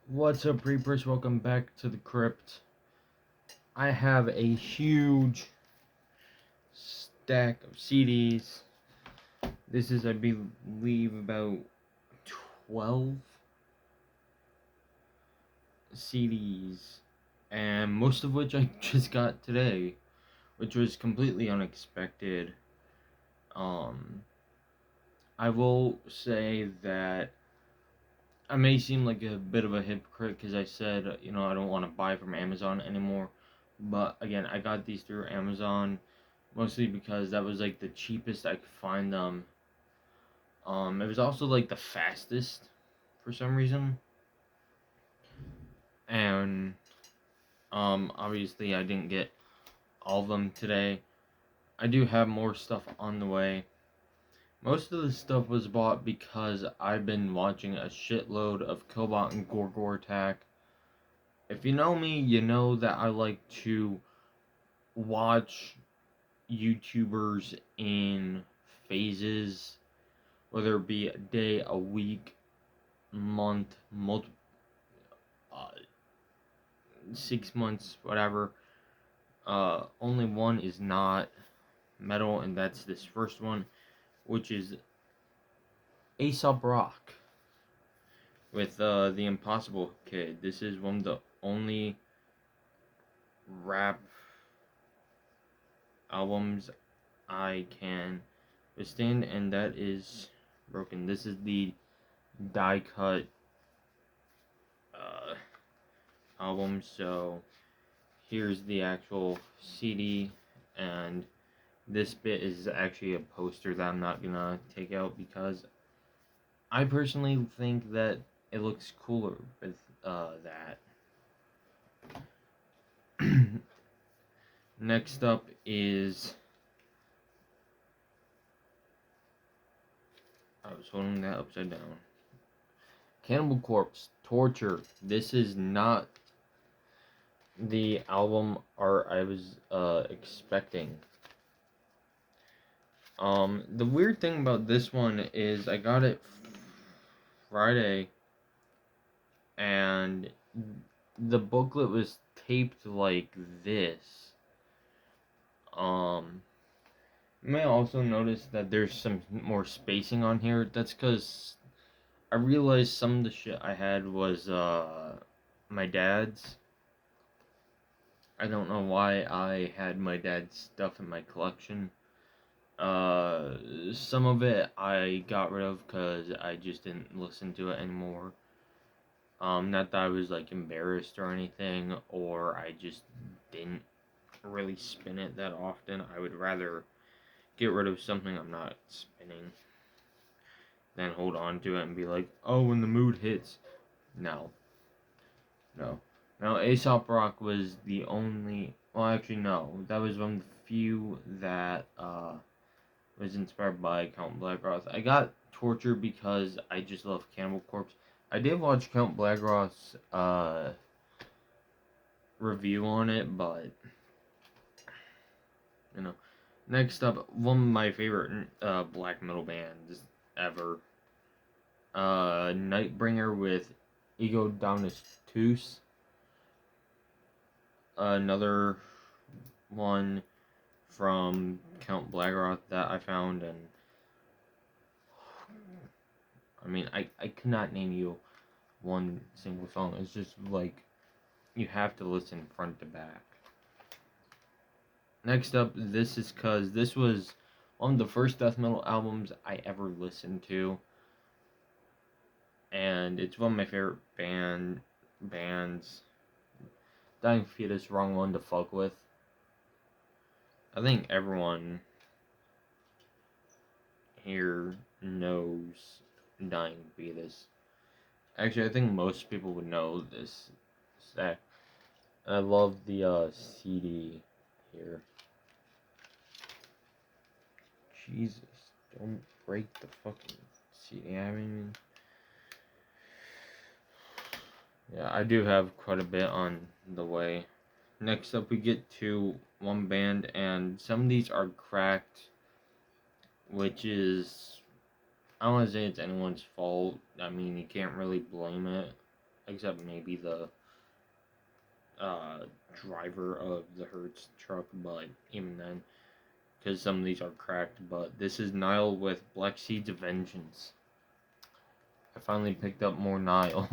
What's up, Reapers? Welcome back to the crypt. I have a huge stack of CDs. This is, I believe, about 12 CDs, and most of which I just got today, which was completely unexpected. Um, I will say that I may seem like a bit of a hypocrite because I said, I don't want to buy from Amazon anymore. But again, I got these through Amazon mostly because that was like the cheapest I could find them. It was also like the fastest for some reason, and obviously I didn't get all of them today. I do have more stuff on the way. Most of the stuff was bought because I've been watching a shitload of Killbot and Gorgor Attack. If you know me, you know that I like to watch YouTubers in phases, whether it be a day, a week, month, uh, 6 months, whatever. Only one is not metal, and that's this first one, which is Aesop Rock with the Impossible Kid. This is one of the only rap albums I can withstand, and that is broken. This is the die cut uh, album, so here's the actual CD, and this bit is actually a poster that I'm not gonna take out because I personally think that it looks cooler with that. Next up is, I was holding that upside down, Cannibal Corpse Torture. This is not the album art I was expecting. The weird thing about this one is I got it Friday, and the booklet was taped like this. You may also notice that there's some more spacing on here. That's because I realized some of the shit I had was my dad's. I don't know why I had my dad's stuff in my collection. Some of it I got rid of because I just didn't listen to it anymore. Not that I was like embarrassed or anything, or I just didn't really spin it that often. I would rather get rid of something I'm not spinning than hold on to it and be like, oh, when the mood hits. No. No. Now, Aesop Rock was the only. Well, actually, no. That was one of the few that was inspired by Count Blackroth. I got Torture because I just love Cannibal Corpse. I did watch Count Blackroth's review on it, but you know. Next up, one of my favorite black metal bands ever, Nightbringer with Ego Dominus Tus. Another one from Count Blackroth that I found, and I mean, I could not name you one single song. It's just like you have to listen front to back. Next up, this is cause this was one of the first death metal albums I ever listened to, and it's one of my favorite bands. Dying Fetus, wrong one to fuck with. I think everyone here knows Dying Fetus. Actually, I think most people would know this set. I love the CD here. Jesus, don't break the fucking CD. I mean, yeah, I do have quite a bit on the way. Next up, we get to one band, and some of these are cracked, which is, I don't want to say it's anyone's fault. I mean, you can't really blame it. except maybe the driver of the Hertz truck, but even then, because some of these are cracked. But this is Nile with Black Seeds of Vengeance. I finally picked up more Nile,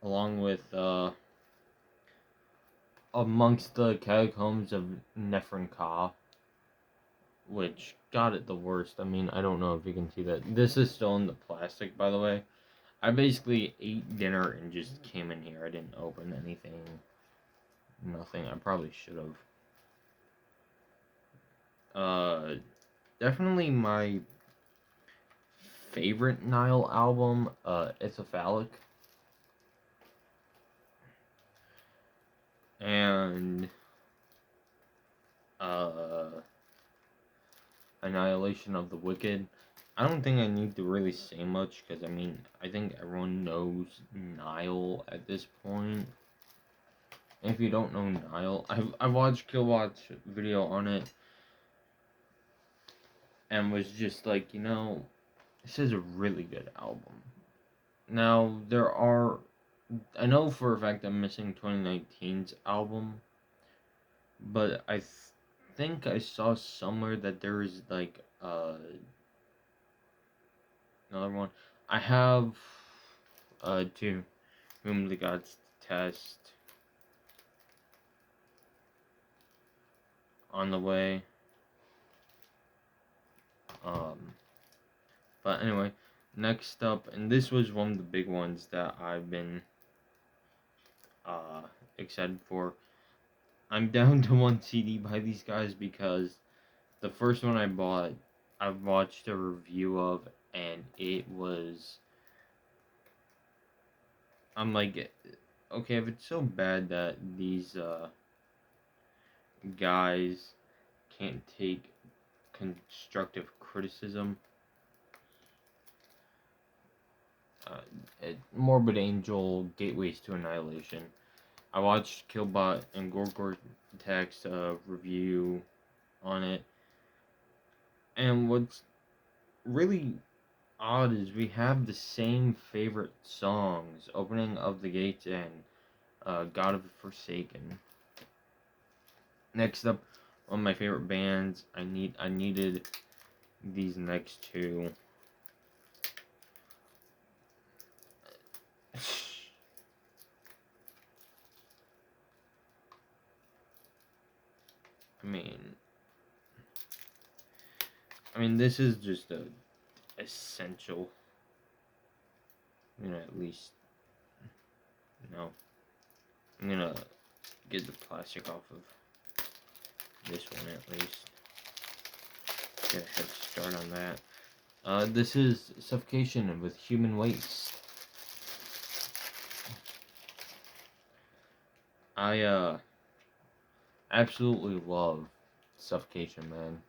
along with Amongst the Catacombs of Nefrenka, which got it the worst. I mean, I don't know if you can see that. This is still in the plastic, by the way. I basically ate dinner and just came in here. I didn't open anything. Nothing. I probably should have. Definitely my favorite Nile album, It's a Phallic. And Annihilation of the Wicked. I don't think I need to really say much because I mean I think everyone knows Nile at this point. And if you don't know Nile, I watched Killbot's video on it and was just like, you know, this is a really good album. Now I know for a fact I'm missing 2019's album, but I think I saw somewhere that there is like another one. I have To Whom the Gods Test on the way. But anyway, next up, and this was one of the big ones that I've been excited for. I'm down to one CD by these guys because the first one I bought, I watched a review of, and it was. I'm like, okay, if it's so bad that these guys can't take constructive criticism, Morbid Angel, Gateways to Annihilation. I watched Killbot and Gorgortek's review on it, and what's really odd is we have the same favorite songs: Opening of the Gates and God of the Forsaken. Next up, one of my favorite bands. I needed these next two. I mean, this is just a essential. I'm gonna at least, no. I'm gonna get the plastic off of this one at least. Get a head start on that. This is Suffocation with Human Waste. I absolutely love Suffocation, man.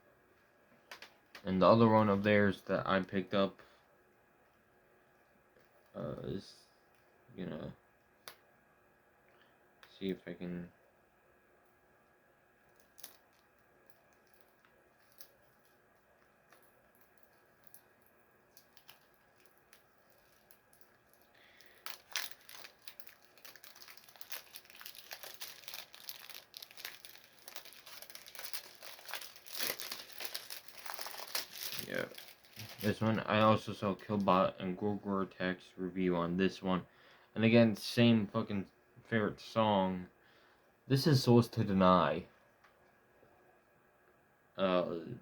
And the other one of theirs that I picked up is gonna see if I can. Yeah. This one, I also saw Killbot and Gorgortek's review on this one. And again, same fucking favorite song. This is Souls to Deny. The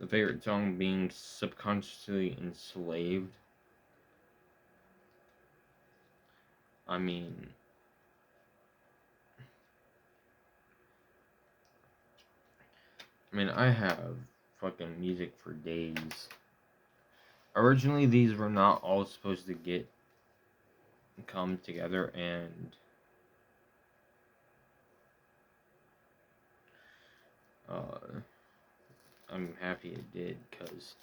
favorite song being Subconsciously Enslaved. I mean, I have fucking music for days. Originally, these were not all supposed to come together, and I'm happy it did, because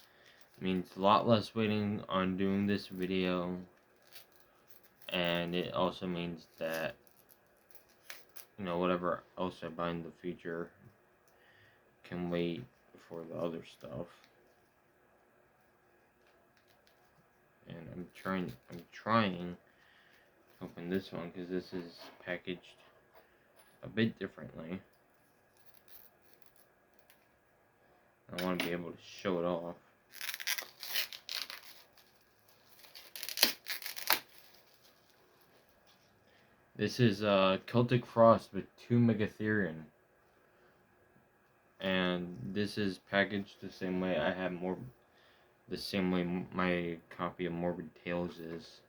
it means a lot less waiting on doing this video, and it also means that, you know, whatever else I buy in the future can wait for the other stuff. and I'm trying to open this one because this is packaged a bit differently. I want to be able to show it off. This is Celtic Frost with 2 Megatherion. And this is packaged the same way I have the same way my copy of Morbid Tales is.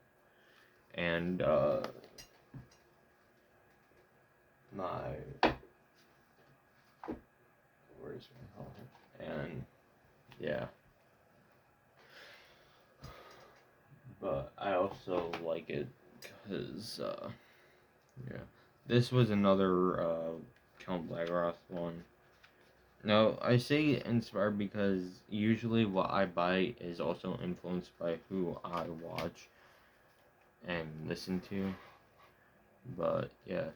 And my where's my home? And yeah. But I also like it because yeah. This was another Count Blackroth one. No, I say inspired because usually what I buy is also influenced by who I watch and listen to. But yeah,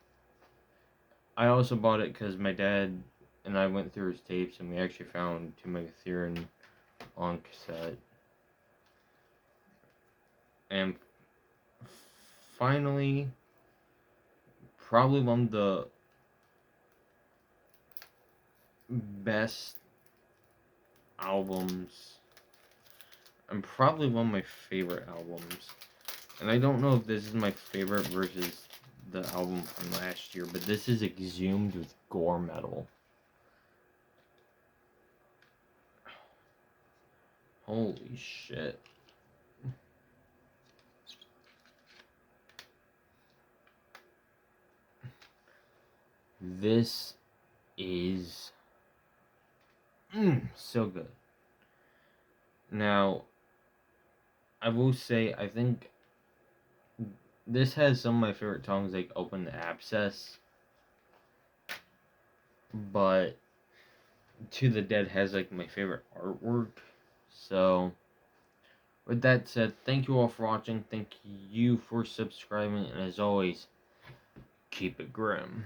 I also bought it because my dad and I went through his tapes and we actually found 2 Megatherion on cassette. And finally, probably one of the best albums, and probably one of my favorite albums. And I don't know if this is my favorite versus the album from last year, but this is Exhumed with Gore Metal. Holy shit. This is so good. Now, I will say, I think this has some of my favorite songs like Open the Abscess, but To the Dead has like my favorite artwork. So, with that said, thank you all for watching. Thank you for subscribing, and as always, keep it grim.